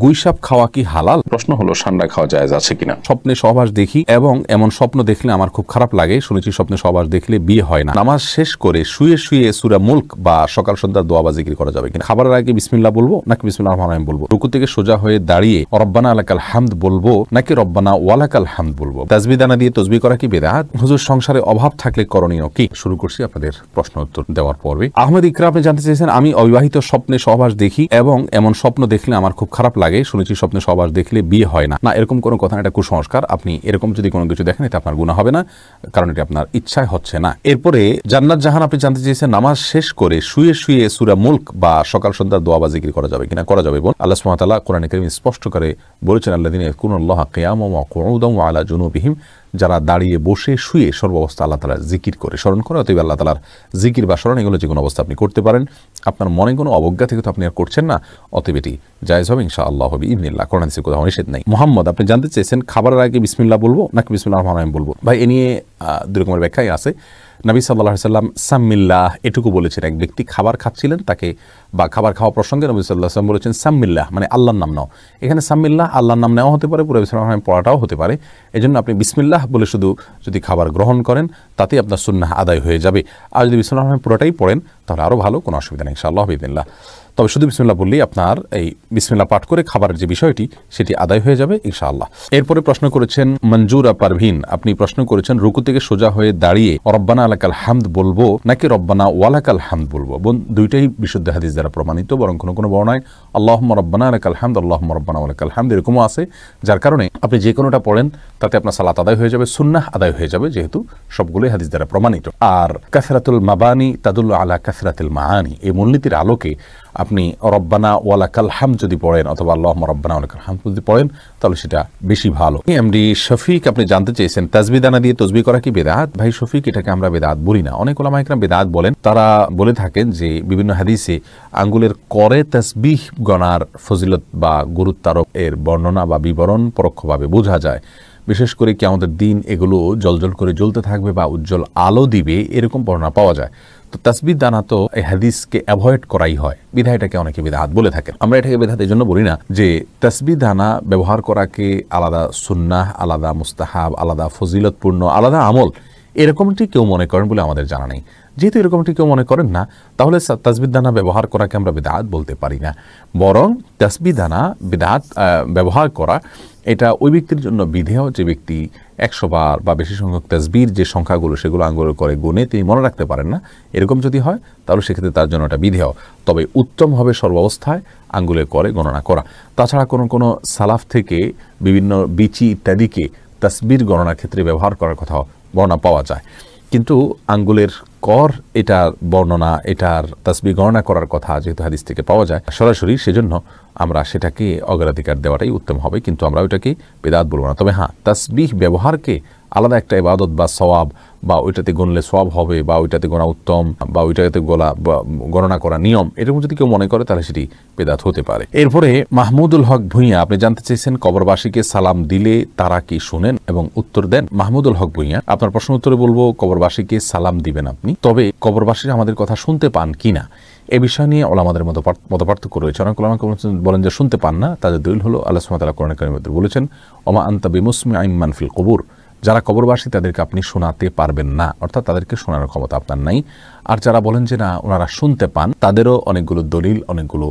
গুইসাপ খাওয়া কি হালাল? প্রশ্ন হলো সান্ডা খাওয়া জায়েজ আছে কিনা। স্বপ্নে সহবাস দেখি এবং এমন স্বপ্ন দেখলে আমার খুব খারাপ লাগে। শুনেছি স্বপ্নে সহবাস দেখলে বিয়ে হয় না। নামাজ শেষ করে শুয়ে শুয়ে সূরা মুলক বা সকাল সন্ধ্যার দোয়া বা জিকির করা যাবে কিনা। খাবারের আগে বিসমিল্লাহ বলবো নাকি বিসমিল্লাহির রহমানির রহিম বলবো? রুকু থেকে সোজা হয়ে দাঁড়িয়ে রব্বানা লাকাল হামদ বলবো নাকি রব্বানা ওয়ালাকাল হামদ বলবো? তাসবিহ দানা দিয়ে তাসবিহ করা কি বিদআত? হুজুর সংসারে অভাব থাকলে করণীয় কি? শুরু করছি আপনাদের প্রশ্ন উত্তর দেওয়ার পর্বে। আহমেদ ইকরা আপনি জানতে চেয়েছেন, আমি অবিবাহিত স্বপ্নে সহবাস দেখি এবং এমন স্বপ্ন দেখলে আমার খুব খারাপ লাগে। শুনেছি স্বপ্নে সহবাস দেখলে বিয়ে হয় না। না, এরকম কোনো কথা না, এটা কুসংস্কার। আপনি এরকম যদি কোনো কিছু দেখেন এটা আপনার গুনাহ হবে না, কারণ এটা আপনার ইচ্ছায় হচ্ছে না। এরপরে জান্নাত জাহান আপনি জানতে চেয়েছেন, নামাজ শেষ করে শুয়ে শুয়ে সূরা মুলক বা সকাল সন্ধ্যার দোয়া বা জিকির করা যাবে কিনা। করা যাবে বোন। আল্লাহ সুবহানাহু ওয়া তাআলা কোরআনে কারীমে স্পষ্ট করে বলেছেন, আল্লাযীনা ইয়াযকুরুনাল্লাহা কিয়ামান ওয়া কুউদান ওয়া আলা জুনুবিহিম, যারা দাঁড়িয়ে বসে শুয়ে সর্বাবস্থা আল্লাহ তাআলা জিকির করে স্মরণ করে। অতএব আল্লাহ তাআলার জিকির বা স্মরণ এগুলো যে কোনো অবস্থা আপনি করতে পারেন। আপনার মনে কোনো অবজ্ঞা থেকে তো আপনি আর করছেন না, অতএব এটি জায়েজ হবে ইনশাআল্লাহ হবে ইবনিল্লাহ। কোরআন হাদিসে কোথাও নিষেধ নাই। মোহাম্মদ আপনি জানতে চেয়েছেন, খাবারের আগে বিসমিল্লাহ বলবো নাকি বিসমিল্লাহির রহমানির রহিম বলবো? ভাই, এ নিয়ে দুই রকমের ব্যাখ্যাই আছে। নবী সাল্লাল্লাহু আলাইহি সাল্লাম সাম্মিল্লাহ এটুকু বলেছেন। এক ব্যক্তি খাবার খাচ্ছিলেন, তাকে বা খাবার খাওয়া প্রসঙ্গে নবী সাল্লাল্লাহু আলাইহি সাল্লাম বলেছেন সাম্মিল্লাহ, মানে আল্লাহর নাম নাও। এখানে সাম্মিল্লাহ আল্লাহর নাম নেওয়া হতে পারে, পুরো বিসমিল্লাহির রহমানির রহিম পড়াটাও হতে পারে। এজন্য আপনি বিসমিল্লাহ বলে শুধু যদি খাবার গ্রহণ করেন তাতে আপনার সুন্নাহ আদায় হয়ে যাবে। আর যদি বিসমিল্লাহির রহমানির রহিম পুরোটাই পড়েন তাহলে আরও ভালো, কোনো অসুবিধা নেই ইনশাআল্লাহ বিইذনিল্লাহ। তবে শুধু বিসমিল্লাহ বললেই আপনার এই বিসমিল্লাহ পাঠ করে খাবারের যে বিষয়টি সেটি আদায় হয়ে যাবে ইনশাআল্লাহ। এরপরে প্রশ্ন করেছেন মঞ্জুরা পারভিন, আপনি প্রশ্ন করেছেন রুকু থেকে সোজা হয়ে দাঁড়িয়ে রব্বানা লাকাল হামদ বলবো নাকি রব্বানা ওয়ালাকাল হামদ বলবো? বোন, দুইটাই বিশুদ্ধ হাদিস দ্বারা প্রমাণিত, বরং কোনো কোনো বর্ণায় আল্লাহুম্মা রব্বানা লাকাল হামদ আল্লাহুম্মা রব্বানা ওয়ালাকাল হামদ এরকমও আছে, যার কারণে আপনি যে কোনোটা পড়েন তাতে আপনার সালাত আদায় হয়ে যাবে, সুন্নাহ আদায় হয়ে যাবে, যেহেতু সবগুলোই হাদিস দ্বারা প্রমাণিত। আর কাসরাতুল মাবানি তাদুল্লু আলা কাসরাতিল মাআনি, এই মূলনীতির আলোকে আপনি রব্বানা ওয়ালাকাল হামদ যদি পড়েন অথবা আল্লাহুম্মা রব্বানা ওয়ালাকাল হামদ যদি পড়েন তাহলে সেটা বেশি ভালো। এমডি শফিক আপনি জানতে চেয়েছেন, তাসবিহ দানা দিয়ে তাসবিহ করা কি বিদআত? ভাই শফিক, এটাকে আমরা বিদআত বলি না। অনেক উলামা ইকরাম বিদআত বলেন। তারা বলে থাকেন যে বিভিন্ন হাদিসে আঙ্গুলের করে তাসবিহ গণার ফজিলত বা গুরুত্ব আরোপ এর বর্ণনা বা বিবরণ পরোক্ষভাবে বোঝা যায়। বিশেষ করে কি আমাদের দিন এগুলো জলজল করে জ্বলতে থাকবে বা উজ্জ্বল আলো দিবে, এরকম বর্ণনা পাওয়া যায়। তো তাসবিহ দানা তো এই হাদিসকে অ্যাভয়েড করাই হয়, বিধায় এটাকে অনেকে বিদআত বলে থাকেন। আমরা এটাকে বিদআত এই জন্য বলি না যে তাসবিহ দানা ব্যবহার করাকে আলাদা সুন্নাহ, আলাদা মুস্তাহাব, আলাদা ফজিলতপূর্ণ, আলাদা আমল এরকমটি কেউ মনে করেন বলে আমাদের জানা নেই। যেহেতু এরকমটি কেউ মনে করেন না, তাহলে তাসবিহ দানা ব্যবহার করাকে আমরা বিদআত বলতে পারি না। বরং তাসবিহ দানা বিদআত ব্যবহার করা এটা ওই ব্যক্তির জন্য বিধেয় যে ব্যক্তি 100 বার বা বেশি সংখ্যক তাসবিহর যে সংখ্যাগুলো সেগুলো আঙ্গুলে করে গুনে তিনি মনে রাখতে পারেন না, এরকম যদি হয় তাহলে সেক্ষেত্রে তার জন্য এটা বিধেয়। তবে উত্তম হবে সর্বাবস্থায় আঙ্গুলে করে গণনা করা। তাছাড়া কোনো সালাফ থেকে বিভিন্ন বিচি ইত্যাদিকে তাসবিহর গণনার ক্ষেত্রে ব্যবহার করার কথা বর্ণনা পাওয়া যায়, কিন্তু আঙ্গুলের কর এটার বর্ণনা, এটার তাসবিহ গণনা করার কথা যেহেতু হাদিস থেকে পাওয়া যায় সরাসরি, সেজন্য আমরা সেটাকে অগ্রাধিকার দেওয়াটাই উত্তম হবে, কিন্তু আমরা ওইটাকে বিদআত বলবো না। তবে হ্যাঁ, তাসবিহ ব্যবহারকে আলাদা একটা ইবাদত বা সওয়াব বা ওইটাতে গণলে সওয়াব হবে বা ওইটাতে গোনা উত্তম বা ওইটাতে গণনা করা নিয়ম, এরকম যদি কেউ মনে করে তাহলে সেটি বিদআত হতে পারে। এরপরে মাহমুদুল হক ভূঁইয়া আপনি জানতে চেয়েছেন, কবরবাসীকে সালাম দিলে তারা কি শুনেন এবং উত্তর দেন? মাহমুদুল হক ভূঁইয়া, আপনার প্রশ্ন উত্তরে বলবো কবরবাসীকে সালাম দিবেন আপনি, তবে কবরবাসীরা আমাদের কথা শুনতে পান কিনা এ বিষয় নিয়ে ওলামাদের মতপার্থক্য রয়েছে। অনেক ওলামা বলেন যে শুনতে পান না, তাদের দলিল হলো আল্লাহ সুবহানাহু ওয়া তাআলা কোরআনে কারীমে বলেছেন ওমা আনতা বিমুসমিইন মান ফিল কুবুর, যারা কবরবাসী তাদেরকে আপনি শোনাতে পারবেন না, অর্থাৎ তাদেরকে শোনানোর ক্ষমতা আপনার নাই। আর যারা বলেন যে না ওনারা শুনতে পান, তাদেরও অনেকগুলো দলিল, অনেকগুলো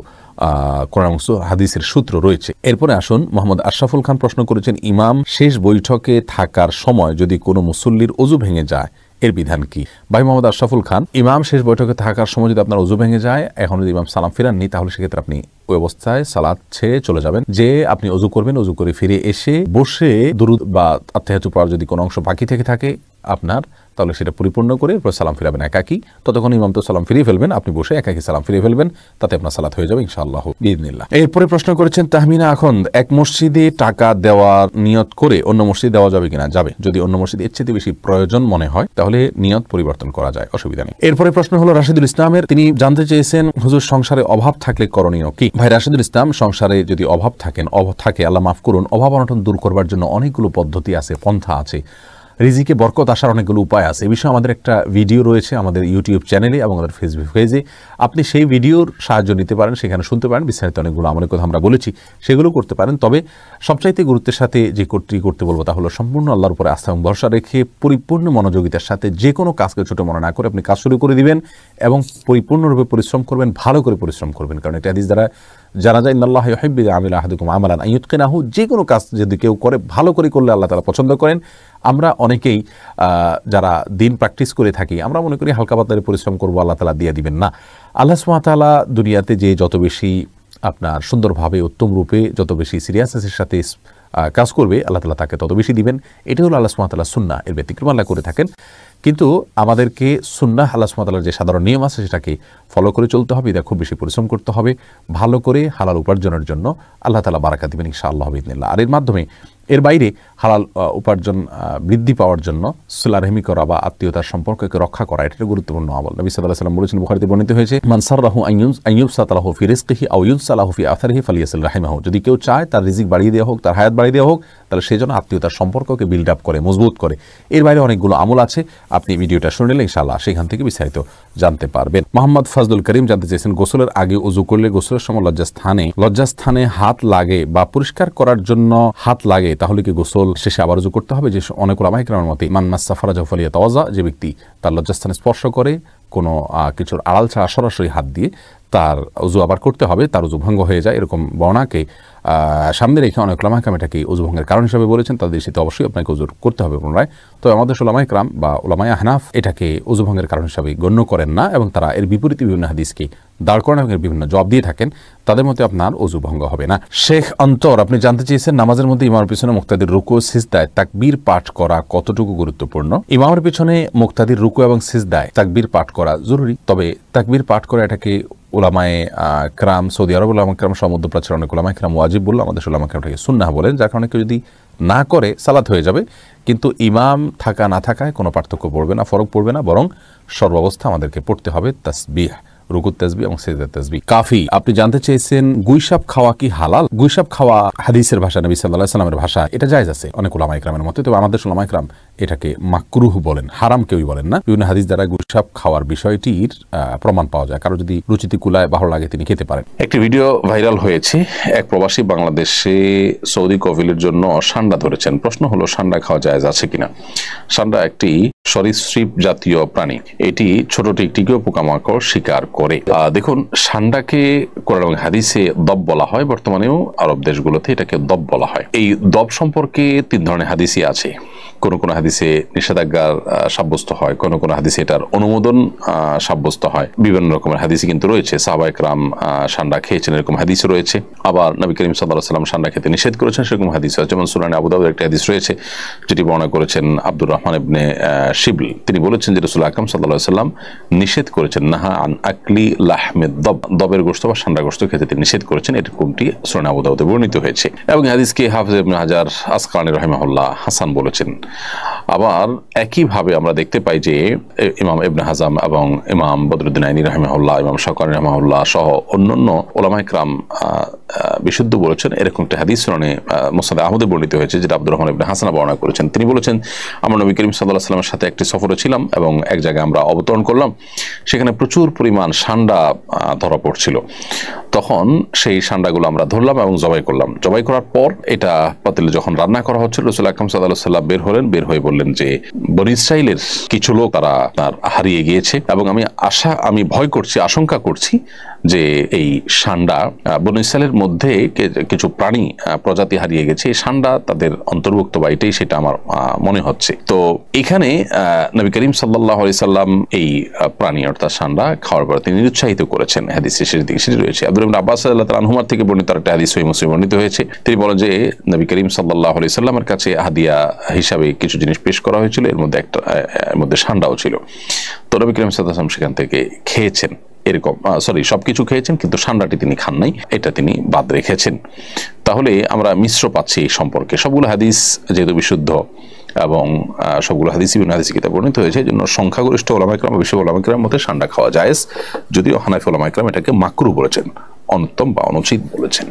কোরআন হাদিসের সূত্র রয়েছে। এরপরে আসুন, মোহাম্মদ আশরাফুল খান প্রশ্ন করেছেন, ইমাম শেষ বৈঠকে থাকার সময় যদি কোনো মুসল্লির ওযু ভেঙে যায় এর বিধান কি? ভাই মোহাম্মদ আশরাফুল খান, ইমাম শেষ বৈঠকে থাকার সময় যদি আপনার ওযু ভেঙে যায়, এখন যদি ইমাম সালাম ফিরাননি, তাহলে সেক্ষেত্রে আপনি ওই অবস্থায় সালাত ছেড়ে চলে যাবেন। যে আপনি ওযু করবেন, ওযু করে ফিরে এসে বসে দুরূদ বা আত্তাহিয়াতু পড়ার যদি কোনো অংশ বাকি থেকে থাকে আপনার, তাহলে সেটা পরিপূর্ণ করে এরপর সালাম ফিরাবেন একাকি। ততক্ষণ ইমাম তো সালাম ফিরিয়ে ফেলবেন, আপনি বসে একাকি সালাম ফিরিয়ে ফেলবেন, তাতে আপনার সালাত হয়ে যাবে ইনশাআল্লাহ বিইذনিল্লাহ। এরপরে প্রশ্ন করেছেন তাহমিনা আখন্দ, এক মসজিদে টাকা দেওয়ার নিয়ত করে অন্য মসজিদে দেওয়া যাবে কিনা? যাবে, যদি অন্য মসজিদে এর চেয়ে বেশি প্রয়োজন মনে হয় তাহলে নিয়ত পরিবর্তন করা যায়, অসুবিধা নেই। এরপরে প্রশ্ন হলো রাশিদুল ইসলামের, তিনি জানতে চেয়েছেন হুজুর সংসারে অভাব থাকলে করণীয় কি? ভাই রাশিদুল ইসলাম, সংসারে যদি অভাব থাকে, আল্লাহ মাফ করুন, অভাব অনটন দূর করবার জন্য অনেকগুলো পদ্ধতি আছে, পন্থা আছে। রিজিকে বরকত আসার অনেকগুলো উপায় আছে। এই বিষয়ে আমাদের একটা ভিডিও রয়েছে আমাদের ইউটিউব চ্যানেলে এবং আমাদের ফেসবুক পেজে। আপনি সেই ভিডিওর সাহায্য নিতে পারেন, সেখানে শুনতে পারেন, বিস্তারিত অনেকগুলো আমলের কথা আমরা বলেছি, সেগুলো করতে পারেন। তবে সবচাইতে গুরুত্বের সাথে যে করতে বলবো তা হলো সম্পূর্ণ আল্লাহর উপরে আস্থা এবং ভরসা রেখে পরিপূর্ণ মনোযোগিতার সাথে যে কোনো কাজকে ছোট মনে না করে আপনি কাজ শুরু করে দিবেন এবং পরিপূর্ণরূপে পরিশ্রম করবেন, ভালো করে পরিশ্রম করবেন। কারণ একটা হাদিস দ্বারা জানা যায় ইন্নাল্লাহা ইউহিব্বু আমিলা আহাদুকুম আমালান আইয়ুতকিনাহু, যে কোনো কাজ যদি কেউ করে ভালো করে করলে আল্লাহ তাআলা পছন্দ করেন। আমরা অনেকেই যারা দিন প্র্যাকটিস করে থাকি আমরা মনে করি হালকা পাতলা পরিশ্রম করবো, আল্লাহ তাআলা দিয়ে দিবেন না। আল্লাহ সুবহানাহু ওয়া তাআলা দুনিয়াতে যে যত বেশি আপনার সুন্দরভাবে উত্তম রূপে যত বেশি সিরিয়াসনেসের সাথে কাজ করবে আল্লাহ তাআলা তাকে তত বেশি দিবেন। এটা হলো আল্লাহ সুবহানাহু ওয়া তাআলার সুন্নাহ, এর ব্যতিক্রম আল্লাহ করে থাকেন। কিন্তু আমাদেরকে সুন্নাহ আল্লাহ সুবহানাহু ওয়া তাআলার যে সাধারণ নিয়ম আছে সেটাকে ফলো করে চলতে হবে। এটা খুব বেশি পরিশ্রম করতে হবে, ভালো করে হালাল উপার্জনের জন্য আল্লাহ তাআলা বারাকা দিবেন ইনশাআল্লাহ বিইذনিল্লাহ। আর এর মাধ্যমে এর বাইরে হালাল উপার্জন বৃদ্ধি পাওয়ার জন্য সিলা রহমি করা বা আত্মীয়তার সম্পর্ককে রক্ষা করা এটা গুরুত্বপূর্ণ আমল। নবী সাল্লাল্লাহু আলাইহি ওয়াসাল্লাম বলেছেন, বুখারীতে বর্ণিত হয়েছে, মান সাররাহু আন ইউবসাতা লাহু ফি রিজকিহি আও ইউনসা লাহু ফি আথারিহি ফালিয়াসিল রাহিমাহু। যদি কেউ চায় তার রিজিক বাড়িয়ে দেওয়া হোক, তার হায়াত বাড়িয়ে দেওয়া হোক, তাহলে সেই জন্য আত্মীয়তার সম্পর্ককে বিল্ড আপ করে, মজবুত করে। এর বাইরে অনেকগুলো আমল আছে, আপনি ভিডিওটা শুনে নিলে ইনশাআল্লাহ সেখান থেকে বিস্তারিত জানতে পারবেন। মোহাম্মদ ফজলুল করিম জানতে চেয়েছেন, গোসলের আগে ওযু করলে গোসলের সময় লজ্জাস্থানে হাত লাগে বা পরিষ্কার করার জন্য হাত লাগে, তাহলে কি গোসল শেষে আবার ওযু করতে হবে? যে অনেক উলামায়ে কেরামের মতে মান মাসসা ফারাজাহু ফালিয়াতাওয়াজ্জা, যে ব্যক্তি তার লজ্জাস্থানে স্পর্শ করে কোনো কিছুর আড়াল ছাড়া সরাসরি হাত দিয়ে তার ওযু আবার করতে হবে, তার ওযু ভঙ্গ হয়ে যায়, এরকম বর্ণনাকে সামনে রেখে অনেক উলামায়ে কেরাম এটাকে ওযু ভঙ্গের কারণ হিসেবে বলেছেন। তাদের দৃষ্টিতে অবশ্যই আপনাকে ওযু করতে হবে পুনরায়। তবে আমাদের উলামায়ে কেরাম বা উলামায়ে আহনাফ এটাকে ওযু ভঙ্গের কারণ হিসেবে গণ্য করেন না এবং তারা এর বিপরীতে বিভিন্ন হাদিসকে দাঁড় করান এবং এর বিভিন্ন জবাব দিয়ে থাকেন। তাদের মতে আপনার ওযু ভঙ্গ হবে না। শেখ অন্তর আপনি জানতে চেয়েছেন, নামাজের মধ্যে ইমামের পিছনে মুক্তাদির রুকু সিজদায় তাকবীর পাঠ করা কতটুকু গুরুত্বপূর্ণ? ইমামের পিছনে মুক্তাদির রুকু এবং সিজদায় তাকবীর পাঠ করা জরুরি, তবে তাকবীর পাঠ করা এটাকে উলামায়ে কেরাম, সৌদি আরব উলামায়ে কেরাম সহ মধ্যপ্রাচ্যের অনেক উলামায়ে কেরাম ওয়াজিব বলল, আমাদের উলামায়ে কেরাম এটাকে সুন্নাহ বলেন, যার কারণে কেউ যদি না করে সালাত হয়ে যাবে। কিন্তু ইমাম থাকা না থাকায় কোনো পার্থক্য পড়বে না, ফরক পড়বে না, বরং সর্বাবস্থা আমাদেরকে পড়তে হবে তাসবিহ, রুকুত তাসবিহ এবং সিজদার তাসবিহ। কাফি আপনি জানতে চেয়েছেন, গুইসাপ খাওয়া কি হালাল? গুইসাপ খাওয়া হাদিসের ভাষা, নবী সাল্লাল্লাহু আলাইহি ওয়াসাল্লামের ভাষা, এটা জায়েজ আছে অনেক উলামায়ে কেরামের মতে। তবে আমাদের উলামায়ে কেরাম এটাকে মাকরুহ বলেন, হারাম কেউই বলেন না। বিভিন্ন হাদিস দ্বারা গুইসাপ খাওয়ার বিষয়টির প্রমাণ পাওয়া যায়। কারো যদি রুচিতে কুলায় ভালো লাগে তিনি খেতে পারেন। একটি ভিডিও ভাইরাল হয়েছে, এক প্রবাসী বাংলাদেশে সৌদি কফিলের জন্য সান্ডা ধরেছেন। প্রশ্ন হলো সান্ডা খাওয়া জায়েজ আছে কিনা? সান্ডা একটি সরীসৃপ জাতীয় প্রাণী, এটি ছোট টিকটিকিও পোকামাকড় শিকার করে। দেখুন, সান্ডাকে কোরআন এবং হাদিসে দব বলা হয়, বর্তমানেও আরব দেশগুলোতে এটাকে দব বলা হয়। এই দব সম্পর্কে 3 ধরনের হাদিসই আছে। কোন কোন হাদিসে নিষেধাজ্ঞা সাব্যস্ত হয়, কোন কোন হাদিসে এটার অনুমোদন সাব্যস্ত হয়। বিভিন্ন রকমের হাদিসই কিন্তু রয়েছে। সাহাবায়ে কেরাম সান্ডা খেয়েছেন এরকম হাদিস রয়েছে, আবার নবী করিম সাল্লাল্লাহু আলাইহি ওয়াসাল্লাম সান্ডা খেতে নিষেধ করেছেন সেরকম হাদিস আছে। যেমন সুনানে আবু দাউদের একটা হাদিস রয়েছে যেটি বর্ণনা করেছেন আব্দুর রহমান ইবনে শিবল। তিনি বলেছেন যে রাসূল আকরাম সাল্লাল্লাহু আলাইহি ওয়াসাল্লাম নিষেধ করেছেন, নাহা আন আকলি লাহমিদ দব, দবের গোশত বা সান্ডার গোশত খেতে তিনি নিষেধ করেছেন। এরকমটি সুনানে আবু দাউদে বর্ণিত হয়েছে এবং হাদিসকে হাফিজ ইবনে হাজার আসকালানী রাহিমাহুল্লাহ হাসান বলেছেন। আবার একইভাবে আমরা দেখতে পাই যে ইমাম ইবনে হাজাম এবং ইমাম বদরুদ্দিন আইনী রাহিমাহুল্লাহ, ইমাম শাওকানী রাহিমাহুল্লাহ সহ অন্যান্য উলামায়ে কেরাম বিশুদ্ধ বলেছেন। এরকম একটা হাদিস সুনানে মুসনাদ আহমদে বর্ণিত হয়েছে যেটা আব্দুর রহমান ইবনে হাসান বর্ণনা করেছেন। তিনি বলেছেন, আমরা নবী করিম সাল্লাল্লাহু আলাইহি ওয়াসাল্লামের সাথে একটি সফরে ছিলাম এবং এক জায়গায় আমরা অবতরণ করলাম, সেখানে প্রচুর পরিমাণ সান্ডা ধরা পড়ছিল। তখন সেই সান্ডাগুলো আমরা ধরলাম এবং জবাই করলাম। জবাই করার পর এটা পাতিলে যখন রান্না করা হচ্ছিল, রাসূল আকরাম সাল্লাল্লাহু আলাইহি ওয়াসাল্লাম বের হয়ে বললেন যে বনী ইসরাইলের কিছু লোক তারা হারিয়ে গিয়েছে এবং আমি ভয় করছি, আশঙ্কা করছি যে এই সান্ডা বনী ইসরাইলের মধ্যে কিছু প্রাণী প্রজাতি হারিয়ে গেছে, এই সান্ডা তাদের অন্তর্ভুক্ত বা এটাই সেটা আমার মনে হচ্ছে। তো এখানে নবী করিম সাল্লাল্লাহু আলাইহি সাল্লাম এই প্রাণী অর্থাৎ সান্ডা খাওয়ার পর তিনি উৎসাহিত করেছেন। হাদিসের শেষ দিকে সেটি রয়েছে। আব্দুল্লাহ ইবনে আব্বাস রাদিয়াল্লাহু তাআলা আনহুমা থেকে বর্ণিত একটা হাদিস সহিহ মুসলিমে বর্ণিত হয়েছে। তিনি বলেন যে নবী করিম সাল্লাল্লাহু আলাইহি সাল্লামের কাছে হাদিয়া হিসাবে কিছু জিনিস পেশ করা হয়েছিল, এর মধ্যে সান্ডাও ছিল। তো নবী করিম সাল্লাল্লাহু আলাইহি সাল্লাম সেখান থেকে খেয়েছেন। এরকম সবকিছু খেয়েছেন কিন্তু সান্ডাটি তিনি খান নাই, এটা তিনি বাদ রেখেছেন। তাহলে আমরা মিশ্র পাচ্ছি এই সম্পর্কে। সবগুলো হাদিস যেহেতু বিশুদ্ধ এবং সবগুলো হাদিস বিভিন্ন হাদিস কিতাবে বর্ণিত হয়েছে, এই জন্য সংখ্যাগরিষ্ঠ উলামায়ে কেরাম, বেশি উলামায়ে কেরামের মতে সান্ডা খাওয়া জায়েজ, যদিও হানাফি উলামায়ে কেরাম এটাকে মাকরুহ বলেছেন, অনুত্তম বা অনুচিত বলেছেন।